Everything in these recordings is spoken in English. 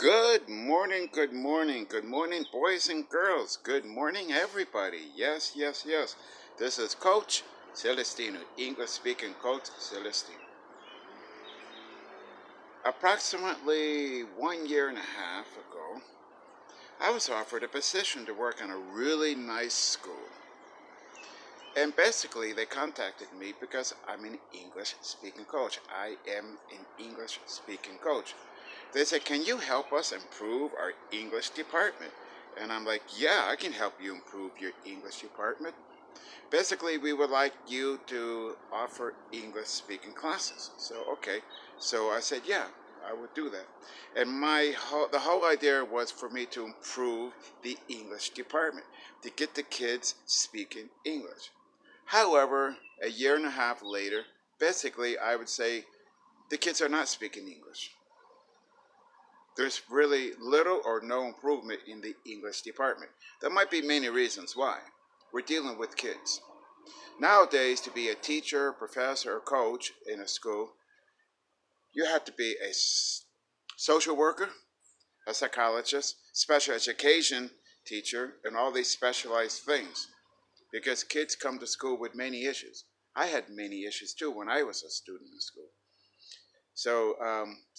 Good morning, good morning, good morning, boys and girls. Good morning, everybody. Yes, yes, yes. This is Coach Celestino, English speaking Coach Celestino. Approximately 1 year and a half ago, I was offered a position to work in a really nice school. And basically, they contacted me because I'm an English speaking coach. I am an English speaking coach. They said, "Can you help us improve our English department?" And I'm like, "Yeah, I can help you improve your English department. Basically, we would like you to offer English speaking classes." So, okay. So I said, "Yeah, I would do that." And the whole idea was for me to improve the English department, to get the kids speaking English. However, a year and a half later, basically, I would say the kids are not speaking English. There's really little or no improvement in the English department. There might be many reasons why. We're dealing with kids. Nowadays, to be a teacher, professor, or coach in a school, you have to be a social worker, a psychologist, special education teacher, and all these specialized things. Because kids come to school with many issues. I had many issues too when I was a student in school. So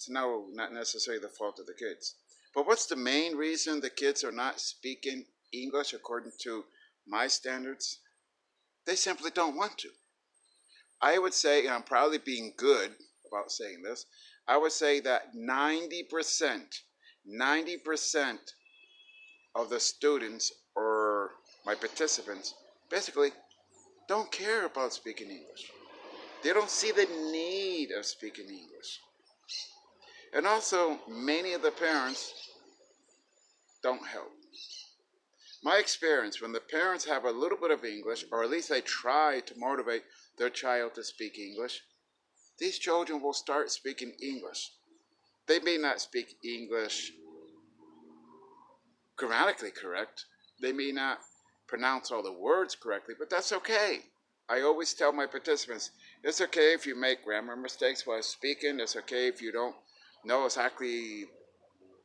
no, not necessarily the fault of the kids. But what's the main reason the kids are not speaking English according to my standards? They simply don't want to. I would say, and I'm probably being good about saying this, I would say that 90% of the students or my participants basically don't care about speaking English. They don't see the need of speaking English. And also, many of the parents don't help. My experience, when the parents have a little bit of English, or at least they try to motivate their child to speak English, these children will start speaking English. They may not speak English grammatically correct. They may not pronounce all the words correctly, but that's okay. I always tell my participants, it's okay if you make grammar mistakes while speaking. It's okay if you don't know exactly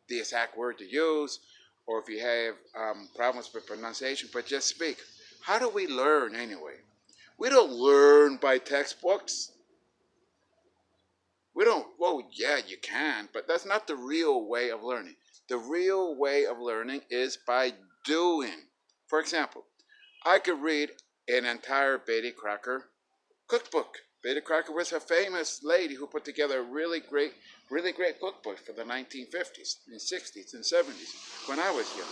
the exact word to use, or if you have problems with pronunciation, but just speak. How do we learn anyway? We don't learn by textbooks. We don't, well, yeah, you can, but that's not the real way of learning. The real way of learning is by doing. For example, I could read an entire Betty Crocker cookbook. Betty Crocker was a famous lady who put together a really great cookbook for the 1950s and 60s and 70s when I was young.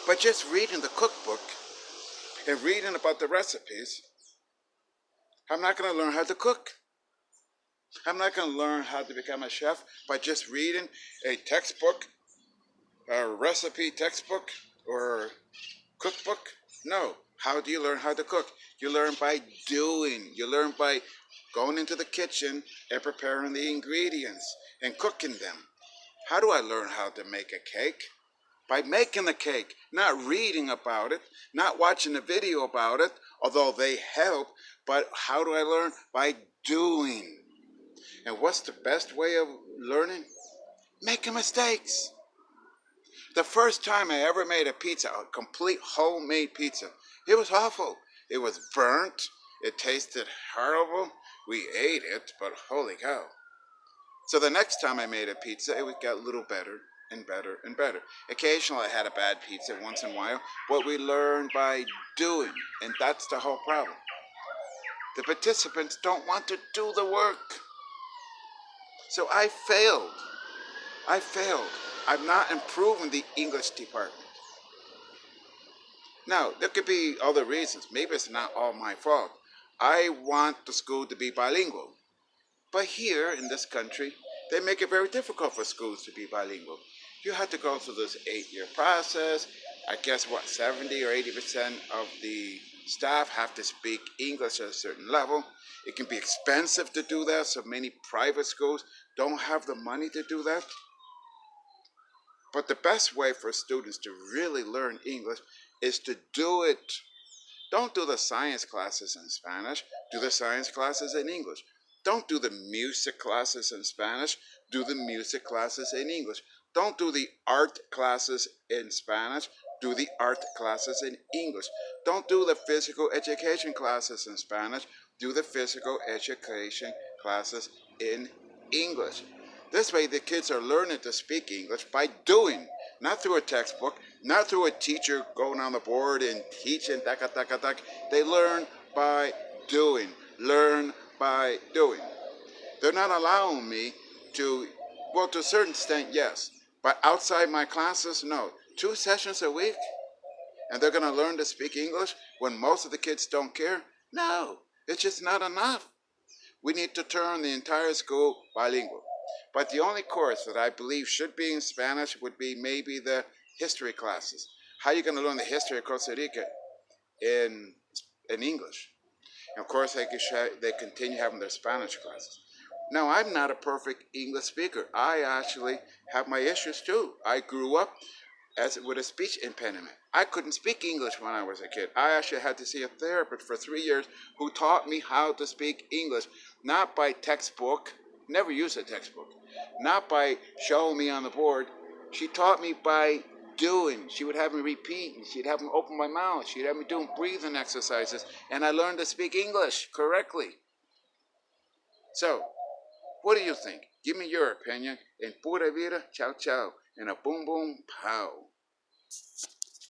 But just reading the cookbook and reading about the recipes, I'm not going to learn how to cook. I'm not going to learn how to become a chef by just reading a textbook, a recipe textbook, or cookbook. No. How do you learn how to cook? You learn by doing. You learn by going into the kitchen and preparing the ingredients and cooking them. How do I learn how to make a cake? By making the cake, not reading about it, not watching a video about it, although they help, but how do I learn? By doing. And what's the best way of learning? Making mistakes. The first time I ever made a pizza, a complete homemade pizza, it was awful. It was burnt. It tasted horrible. We ate it, but holy cow. So the next time I made a pizza, it got a little better and better and better. Occasionally I had a bad pizza once in a while, but we learn by doing, and that's the whole problem. The participants don't want to do the work. So I failed. I failed. I'm not improving the English department. Now, there could be other reasons. Maybe it's not all my fault. I want the school to be bilingual. But here in this country, they make it very difficult for schools to be bilingual. You have to go through this 8-year process. I guess, 70 or 80% of the staff have to speak English at a certain level. It can be expensive to do that, so many private schools don't have the money to do that. But the best way for students to really learn English is to do it. Don't do the science classes in Spanish. Do the science classes in English. Don't do the music classes in Spanish. Do the music classes in English. Don't do the art classes in Spanish. Do the art classes in English. Don't do the physical education classes in Spanish. Do the physical education classes in English. This way, the kids are learning to speak English by doing, not through a textbook, not through a teacher going on the board and teaching, taka, taka, taka. They learn by doing. Learn by doing. They're not allowing me to, well, to a certain extent, yes. But outside my classes, no. 2 sessions a week? And they're going to learn to speak English when most of the kids don't care? No, it's just not enough. We need to turn the entire school bilingual. But the only course that I believe should be in Spanish would be maybe the history classes. How are you going to learn the history of Costa Rica in English? And of course, they continue having their Spanish classes. Now, I'm not a perfect English speaker. I actually have my issues too. I grew up with a speech impediment. I couldn't speak English when I was a kid. I actually had to see a therapist for 3 years who taught me how to speak English, not by textbook, never used a textbook, not by showing me on the board. She taught me by doing. She would have me repeat, and she'd have me open my mouth. She'd have me doing breathing exercises, and I learned to speak English correctly. So, what do you think? Give me your opinion. En pura vida, ciao ciao. And a boom boom pow.